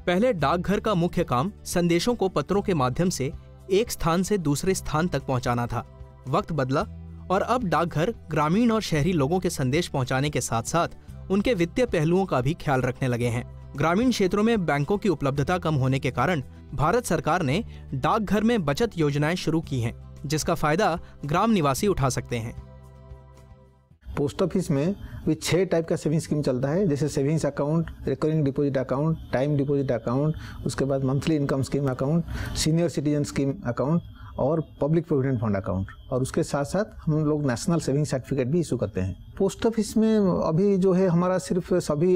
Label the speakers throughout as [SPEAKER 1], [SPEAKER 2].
[SPEAKER 1] पहले डाकघर का मुख्य काम संदेशों को पत्रों के माध्यम से एक स्थान से दूसरे स्थान तक पहुंचाना था। वक्त बदला और अब डाकघर ग्रामीण और शहरी लोगों के संदेश पहुंचाने के साथ साथ उनके वित्तीय पहलुओं का भी ख्याल रखने लगे हैं। ग्रामीण क्षेत्रों में बैंकों की उपलब्धता कम होने के कारण भारत सरकार ने डाकघर में बचत योजनाएं शुरू की हैं, जिसका फायदा ग्राम निवासी उठा सकते हैं।
[SPEAKER 2] पोस्ट ऑफिस में भी 6 टाइप का सेविंग स्कीम चलता है, जैसे savings account, recurring deposit account, time deposit account, उसके बाद monthly income scheme account, senior citizen scheme account और पब्लिक प्रोविडेंट फंड अकाउंट। और उसके साथ साथ हम लोग नेशनल सेविंग सर्टिफिकेट भी इशू करते हैं। पोस्ट ऑफिस में अभी जो है हमारा सिर्फ सभी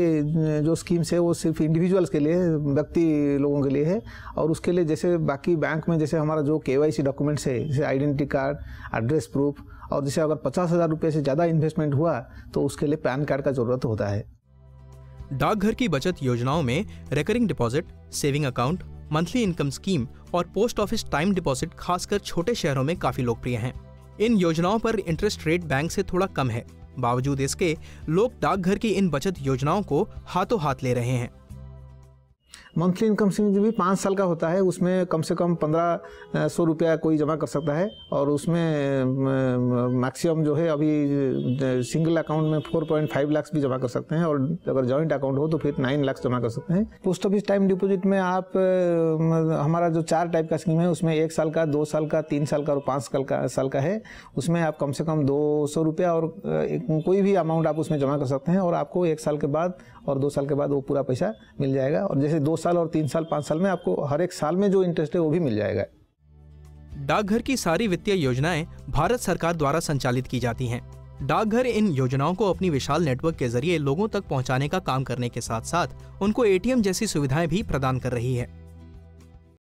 [SPEAKER 2] जो स्कीम्स है वो सिर्फ इंडिविजुअल्स के लिए, व्यक्ति लोगों के लिए है। और उसके लिए जैसे बाकी बैंक में जैसे हमारा जो KYC डॉक्यूमेंट्स है, जैसे आइडेंटिटी कार्ड, एड्रेस प्रूफ, और जैसे अगर 50,000 रुपये से ज़्यादा इन्वेस्टमेंट हुआ तो उसके लिए पैन कार्ड का जरूरत होता है।
[SPEAKER 1] डाकघर की बचत योजनाओं में recurring deposit, saving account, monthly income scheme और पोस्ट ऑफिस टाइम डिपॉजिट खासकर छोटे शहरों में काफी लोकप्रिय हैं। इन योजनाओं पर इंटरेस्ट रेट बैंक से थोड़ा कम है। बावजूद इसके लोग डाकघर की इन बचत योजनाओं को हाथों हाथ ले रहे हैं।
[SPEAKER 2] मंथली इनकम स्कीम भी 5 साल का होता है, उसमें कम से कम 1500 रुपया कोई जमा कर सकता है। और उसमें मैक्सिमम जो है अभी सिंगल अकाउंट में 4.5 लाख भी जमा कर सकते हैं, और अगर जॉइंट अकाउंट हो तो फिर 9 लाख जमा कर सकते हैं। पोस्ट ऑफिस टाइम डिपॉजिट में आप हमारा जो 4 टाइप का स्कीम है उसमें 1 साल का, 2 साल का, 3 साल का और 5 साल का है। उसमें आप कम से कम 200 रुपया और कोई भी अमाउंट आप उसमें जमा कर सकते हैं, और आपको 1 साल के बाद और 2 साल के बाद वो पूरा पैसा मिल जाएगा। और जैसे 2 साल और 3 साल 5 साल में आपको हर एक साल में जो इंटरेस्ट है वो भी मिल जाएगा।
[SPEAKER 1] डाकघर की सारी वित्तीय योजनाएं भारत सरकार द्वारा संचालित की जाती हैं। डाकघर इन योजनाओं को अपनी विशाल नेटवर्क के जरिए लोगों तक पहुंचाने का काम करने के साथ साथ उनको ATM जैसी सुविधाएं भी प्रदान कर रही है।